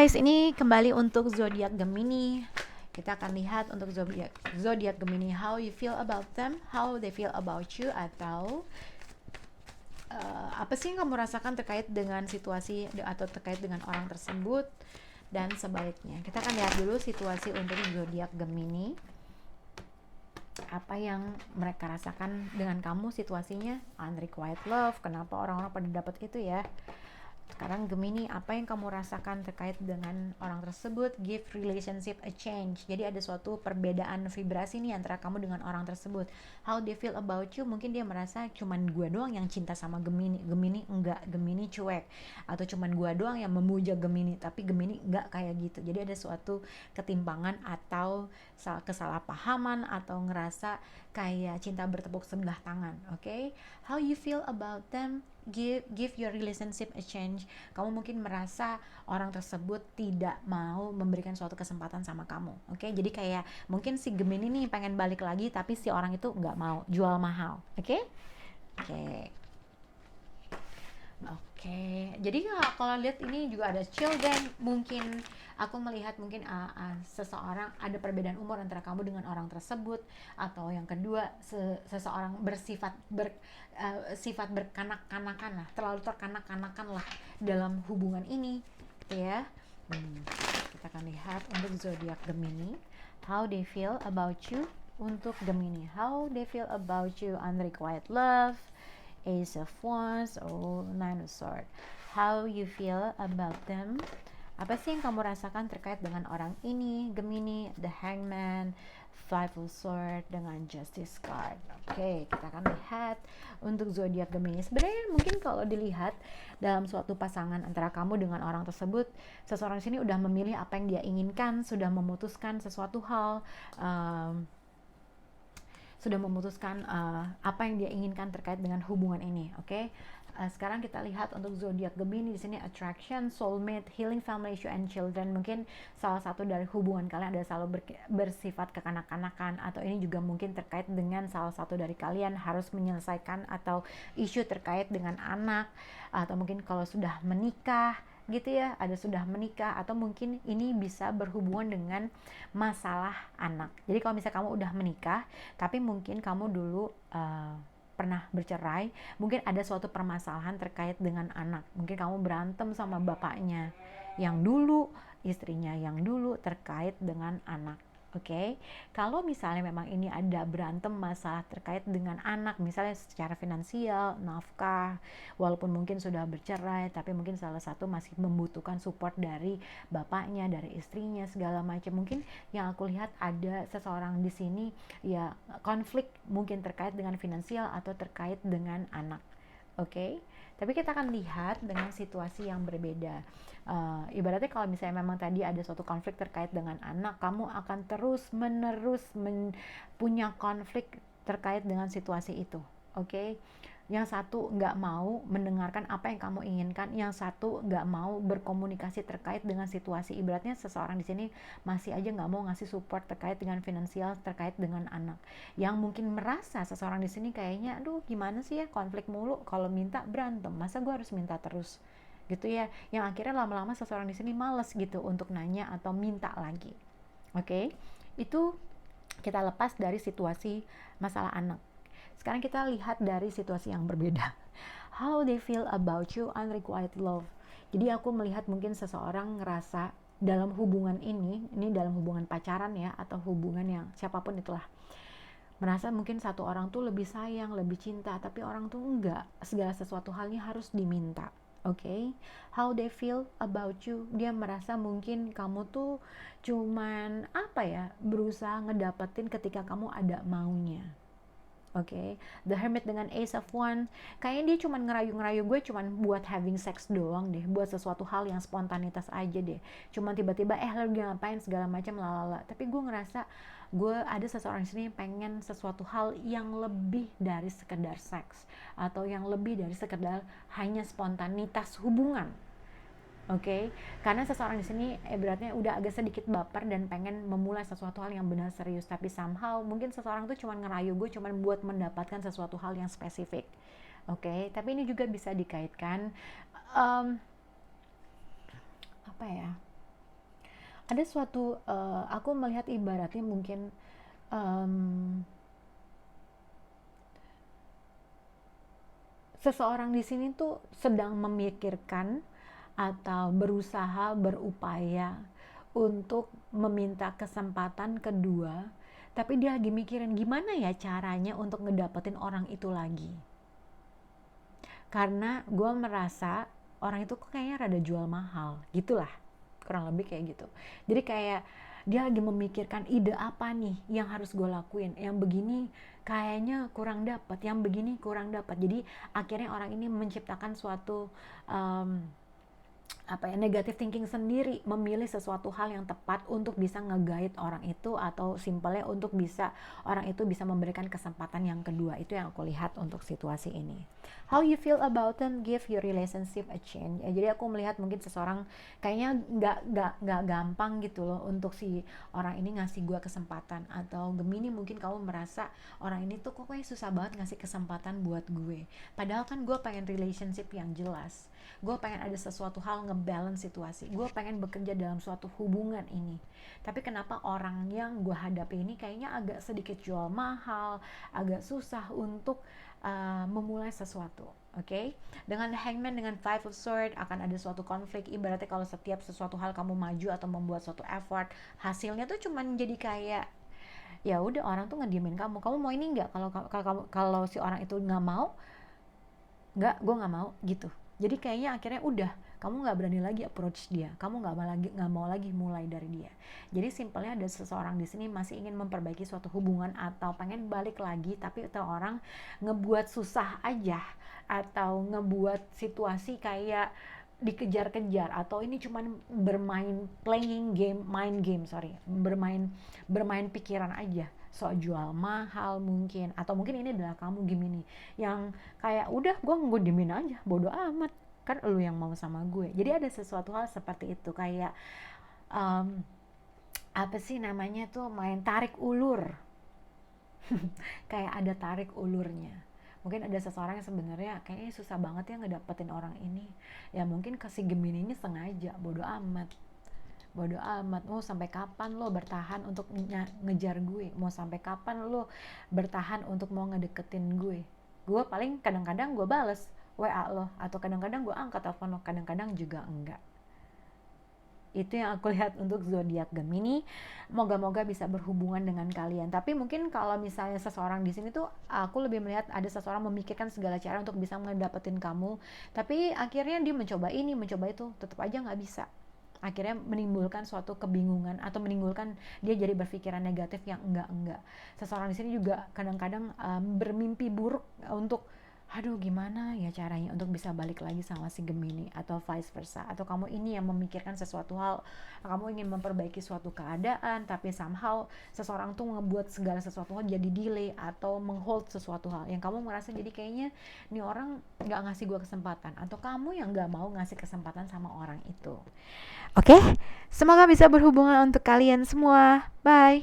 guys, ini kembali untuk zodiak Gemini. Kita akan lihat untuk zodiak Gemini, how you feel about them, how they feel about you, atau apa sih yang kamu rasakan terkait dengan situasi atau terkait dengan orang tersebut, dan sebaliknya. Kita akan lihat dulu situasi untuk zodiak Gemini. Apa yang mereka rasakan dengan kamu situasinya. Unrequited love, kenapa orang-orang pada dapat itu ya. Sekarang Gemini, apa yang kamu rasakan terkait dengan orang tersebut? Give relationship a change. Jadi ada suatu perbedaan vibrasi nih antara kamu dengan orang tersebut. How they feel about you? Mungkin dia merasa cuman gue doang yang cinta sama Gemini. Gemini enggak, Gemini cuek. Atau cuman gue doang yang memuja Gemini, tapi Gemini enggak kayak gitu. Jadi ada suatu ketimpangan atau kesalahpahaman, atau ngerasa kayak cinta bertepuk sebelah tangan. Okay? How you feel about them? Give your relationship a change. Kamu mungkin merasa orang tersebut tidak mau memberikan suatu kesempatan sama kamu. Oke, jadi kayak mungkin si Gemini nih pengen balik lagi, tapi si orang itu nggak mau, jual mahal. Oke. Jadi kalau lihat ini juga ada children. Mungkin aku melihat mungkin seseorang, ada perbedaan umur antara kamu dengan orang tersebut, atau yang kedua seseorang sifat berkanak-kanakan lah, terlalu terkanak-kanakan lah dalam hubungan ini, gitu ya. Kita akan lihat untuk zodiak Gemini, how they feel about you. Untuk Gemini, how they feel about you. Unrequited love, Ace of Wands, Nine of Swords. How you feel about them? Apa sih yang kamu rasakan terkait dengan orang ini, Gemini? The Hangman, Five of Swords, dengan Justice card. Oke, kita akan lihat untuk zodiak Gemini. Sebenarnya mungkin kalau dilihat dalam suatu pasangan antara kamu dengan orang tersebut, seseorang di sini udah memilih apa yang dia inginkan, sudah memutuskan sesuatu hal. Apa yang dia inginkan terkait dengan hubungan ini. Oke. Sekarang kita lihat untuk zodiak Gemini di sini, attraction, soulmate, healing family issue and children. Mungkin salah satu dari hubungan kalian ada selalu bersifat kekanak-kanakan, atau ini juga mungkin terkait dengan salah satu dari kalian harus menyelesaikan atau isu terkait dengan anak, atau mungkin kalau sudah menikah gitu ya, ada sudah menikah, atau mungkin ini bisa berhubungan dengan masalah anak. Jadi kalau misalnya kamu udah menikah tapi mungkin kamu dulu pernah bercerai, mungkin ada suatu permasalahan terkait dengan anak. Mungkin kamu berantem sama bapaknya yang dulu, istrinya yang dulu, terkait dengan anak. Oke, kalau misalnya memang ini ada berantem masalah terkait dengan anak, misalnya secara finansial, nafkah, walaupun mungkin sudah bercerai, tapi mungkin salah satu masih membutuhkan support dari bapaknya, dari istrinya, segala macam. Mungkin yang aku lihat ada seseorang di sini ya konflik mungkin terkait dengan finansial atau terkait dengan anak. Oke. Tapi kita akan lihat dengan situasi yang berbeda. Ibaratnya kalau misalnya memang tadi ada suatu konflik terkait dengan anak, kamu akan terus-menerus punya konflik terkait dengan situasi itu. Oke. Yang satu nggak mau mendengarkan apa yang kamu inginkan, yang satu nggak mau berkomunikasi terkait dengan situasi. Ibaratnya seseorang di sini masih aja nggak mau ngasih support terkait dengan finansial, terkait dengan anak. Yang mungkin merasa seseorang di sini kayaknya, aduh gimana sih ya, konflik mulu, kalau minta berantem, masa gue harus minta terus, gitu ya. Yang akhirnya lama-lama seseorang di sini males gitu untuk nanya atau minta lagi. Oke, itu kita lepas dari situasi masalah anak. Sekarang kita lihat dari situasi yang berbeda. How they feel about you, unrequited love. Jadi aku melihat mungkin seseorang ngerasa dalam hubungan ini dalam hubungan pacaran ya, atau hubungan yang siapapun itulah, merasa mungkin satu orang tuh lebih sayang, lebih cinta, tapi orang tuh enggak. Segala sesuatu halnya harus diminta. Oke, how they feel about you, dia merasa mungkin kamu tuh cuman berusaha ngedapetin ketika kamu ada maunya. Oke, The Hermit dengan Ace of Wands, kayaknya dia cuma ngerayu-ngerayu gue cuman buat having sex doang deh, buat sesuatu hal yang spontanitas aja deh, cuman tiba-tiba lo ngapain segala macam lalala. Tapi gue ngerasa gue ada seseorang di sini pengen sesuatu hal yang lebih dari sekedar seks, atau yang lebih dari sekedar hanya spontanitas hubungan. Oke, karena seseorang di sini beratnya udah agak sedikit baper dan pengen memulai sesuatu hal yang benar serius, tapi somehow mungkin seseorang tuh cuma ngerayu gue cuma buat mendapatkan sesuatu hal yang spesifik. Oke, tapi ini juga bisa dikaitkan apa ya? ada suatu aku melihat ibaratnya mungkin um, seseorang di sini tuh sedang memikirkan atau berusaha berupaya untuk meminta kesempatan kedua, tapi dia lagi mikirin gimana ya caranya untuk ngedapetin orang itu lagi. Karena gue merasa orang itu kok kayaknya rada jual mahal, gitulah, kurang lebih kayak gitu. Jadi kayak dia lagi memikirkan ide apa nih yang harus gue lakuin, yang begini kayaknya kurang dapat, yang begini kurang dapat. Jadi akhirnya orang ini menciptakan suatu um, negative thinking sendiri, memilih sesuatu hal yang tepat untuk bisa nge-guide orang itu, atau simpelnya untuk bisa orang itu bisa memberikan kesempatan yang kedua. Itu yang aku lihat untuk situasi ini. How you feel about them give your relationship a change. Jadi aku melihat mungkin seseorang kayaknya nggak gampang gitu loh untuk si orang ini ngasih gue kesempatan, atau Gemini mungkin kamu merasa orang ini tuh kok kayak susah banget ngasih kesempatan buat gue. Padahal kan gue pengen relationship yang jelas, gue pengen ada sesuatu hal ngebalance situasi, gue pengen bekerja dalam suatu hubungan ini, tapi kenapa orang yang gue hadapi ini kayaknya agak sedikit jual mahal, agak susah untuk memulai sesuatu. Oke, dengan Hangman, dengan Five of Swords akan ada suatu konflik. Ibaratnya kalau setiap sesuatu hal kamu maju atau membuat suatu effort, hasilnya tuh cuman jadi kayak ya udah, orang tuh ngediemin kamu mau ini nggak, kalau si orang itu nggak mau, nggak, gue nggak mau gitu. Jadi kayaknya akhirnya udah, kamu nggak berani lagi approach dia, kamu nggak mau lagi mulai dari dia. Jadi simpelnya ada seseorang di sini masih ingin memperbaiki suatu hubungan atau pengen balik lagi, tapi itu orang ngebuat susah aja, atau ngebuat situasi kayak dikejar-kejar, atau ini cuman bermain playing game, bermain pikiran aja, soal jual mahal mungkin, atau mungkin ini adalah kamu Gemini yang kayak udah gue diemin aja, bodo amat, kan lu yang mau sama gue. Jadi ada sesuatu hal seperti itu, kayak um, apa sih namanya tuh, main tarik ulur. Kayak ada tarik ulurnya. Mungkin ada seseorang yang sebenarnya kayaknya susah banget ya ngedapetin orang ini, ya mungkin kasih Gemini ini sengaja, bodo amat, mau sampai kapan lo bertahan untuk ngejar gue, mau sampai kapan lo bertahan untuk mau ngedeketin gue paling kadang-kadang gue bales WA lo, atau kadang-kadang gue angkat telepon lo, kadang-kadang juga enggak. Itu yang aku lihat untuk zodiak Gemini. Moga-moga bisa berhubungan dengan kalian. Tapi mungkin kalau misalnya seseorang di sini tuh, aku lebih melihat ada seseorang memikirkan segala cara untuk bisa ngedapetin kamu, tapi akhirnya dia mencoba ini, mencoba itu, tetap aja nggak bisa. Akhirnya menimbulkan suatu kebingungan, atau menimbulkan dia jadi berpikiran negatif yang enggak. Seseorang di sini juga kadang-kadang bermimpi buruk untuk aduh gimana ya caranya untuk bisa balik lagi sama si Gemini, atau vice versa, atau kamu ini yang memikirkan sesuatu hal, kamu ingin memperbaiki suatu keadaan, tapi somehow seseorang tuh ngebuat segala sesuatu hal jadi delay atau menghold sesuatu hal yang kamu merasa jadi kayaknya nih orang nggak ngasih gue kesempatan, atau kamu yang nggak mau ngasih kesempatan sama orang itu. Oke, semoga bisa berhubungan untuk kalian semua. Bye.